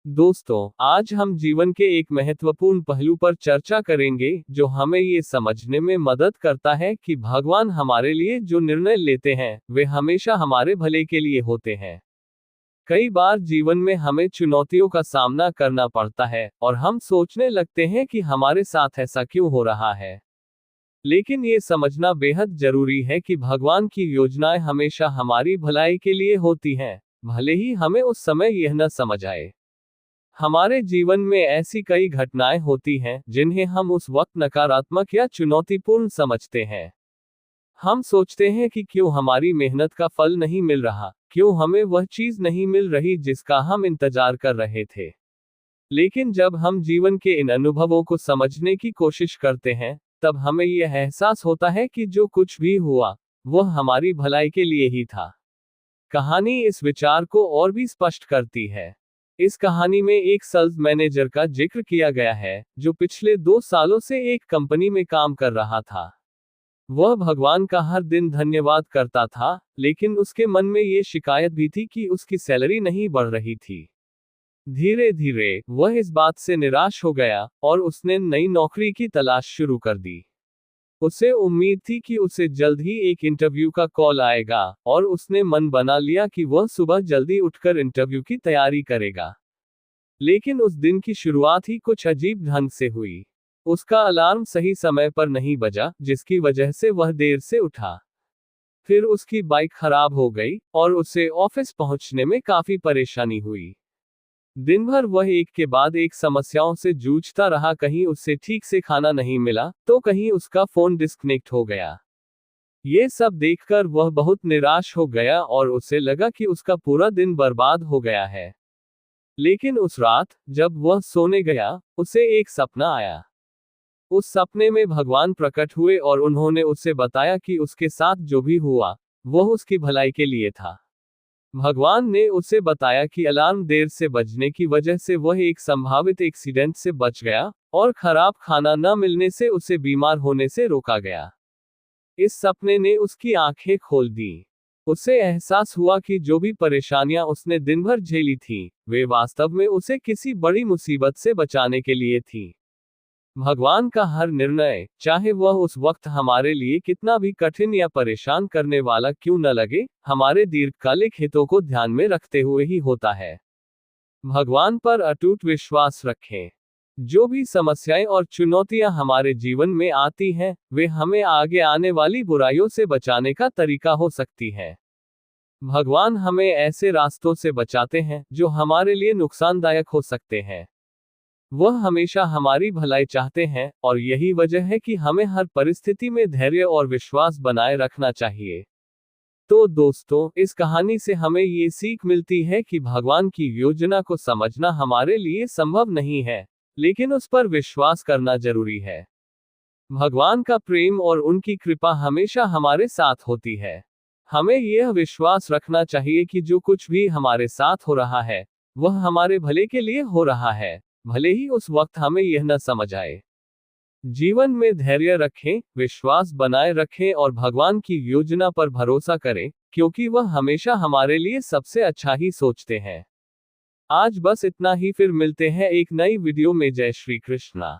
दोस्तों, आज हम जीवन के एक महत्वपूर्ण पहलू पर चर्चा करेंगे जो हमें ये समझने में मदद करता है कि भगवान हमारे लिए जो निर्णय लेते हैं वे हमेशा हमारे भले के लिए होते हैं। कई बार जीवन में हमें चुनौतियों का सामना करना पड़ता है और हम सोचने लगते हैं कि हमारे साथ ऐसा क्यों हो रहा है। लेकिन ये समझना बेहद जरूरी है कि भगवान की योजनाएं हमेशा हमारी भलाई के लिए होती हैं, भले ही हमें उस समय यह न समझ आए। हमारे जीवन में ऐसी कई घटनाएं होती हैं जिन्हें हम उस वक्त नकारात्मक या चुनौतीपूर्ण समझते हैं। हम सोचते हैं कि क्यों हमारी मेहनत का फल नहीं मिल रहा, क्यों हमें वह चीज नहीं मिल रही जिसका हम इंतजार कर रहे थे। लेकिन जब हम जीवन के इन अनुभवों को समझने की कोशिश करते हैं, तब हमें यह एहसास होता है कि जो कुछ भी हुआ वह हमारी भलाई के लिए ही था। कहानी इस विचार को और भी स्पष्ट करती है। इस कहानी में एक सेल्स मैनेजर का जिक्र किया गया है जो पिछले 2 सालों से एक कंपनी में काम कर रहा था। वह भगवान का हर दिन धन्यवाद करता था, लेकिन उसके मन में ये शिकायत भी थी कि उसकी सैलरी नहीं बढ़ रही थी। धीरे धीरे वह इस बात से निराश हो गया और उसने नई नौकरी की तलाश शुरू कर दी। उसे उम्मीद थी कि उसे जल्द ही एक इंटरव्यू का कॉल आएगा और उसने मन बना लिया कि वह सुबह जल्दी उठकर इंटरव्यू की तैयारी करेगा। लेकिन उस दिन की शुरुआत ही कुछ अजीब ढंग से हुई। उसका अलार्म सही समय पर नहीं बजा, जिसकी वजह से वह देर से उठा। फिर उसकी बाइक खराब हो गई और उसे ऑफिस पहुंचने में काफी परेशानी हुई। दिन भर वह एक के बाद एक समस्याओं से जूझता रहा। कहीं उसे ठीक से खाना नहीं मिला, तो कहीं उसका फोन डिस्कनेक्ट हो गया। ये सब देखकर वह बहुत निराश हो गया और उसे लगा कि उसका पूरा दिन बर्बाद हो गया है। लेकिन उस रात जब वह सोने गया, उसे एक सपना आया। उस सपने में भगवान प्रकट हुए और उन्होंने उसे बताया कि उसके साथ जो भी हुआ वह उसकी भलाई के लिए था। भगवान ने उसे बताया कि अलार्म देर से बजने की वजह से वह एक संभावित एक्सीडेंट से बच गया और खराब खाना न मिलने से उसे बीमार होने से रोका गया। इस सपने ने उसकी आंखें खोल दी। उसे एहसास हुआ कि जो भी परेशानियां उसने दिन भर झेली थीं, वे वास्तव में उसे किसी बड़ी मुसीबत से बचाने के लिए थी। भगवान का हर निर्णय, चाहे वह उस वक्त हमारे लिए कितना भी कठिन या परेशान करने वाला क्यों न लगे, हमारे दीर्घकालिक हितों को ध्यान में रखते हुए ही होता है। भगवान पर अटूट विश्वास रखें। जो भी समस्याएं और चुनौतियां हमारे जीवन में आती हैं, वे हमें आगे आने वाली बुराइयों से बचाने का तरीका हो सकती हैं। भगवान हमें ऐसे रास्तों से बचाते हैं जो हमारे लिए नुकसानदायक हो सकते हैं। वह हमेशा हमारी भलाई चाहते हैं और यही वजह है कि हमें हर परिस्थिति में धैर्य और विश्वास बनाए रखना चाहिए। तो दोस्तों, इस कहानी से हमें ये सीख मिलती है कि भगवान की योजना को समझना हमारे लिए संभव नहीं है, लेकिन उस पर विश्वास करना जरूरी है। भगवान का प्रेम और उनकी कृपा हमेशा हमारे साथ होती है। हमें यह विश्वास रखना चाहिए कि जो कुछ भी हमारे साथ हो रहा है वह हमारे भले के लिए हो रहा है, भले ही उस वक्त हमें यह न समझ आए। जीवन में धैर्य रखें, विश्वास बनाए रखें और भगवान की योजना पर भरोसा करें, क्योंकि वह हमेशा हमारे लिए सबसे अच्छा ही सोचते हैं। आज बस इतना ही, फिर मिलते हैं एक नई वीडियो में। जय श्री कृष्णा।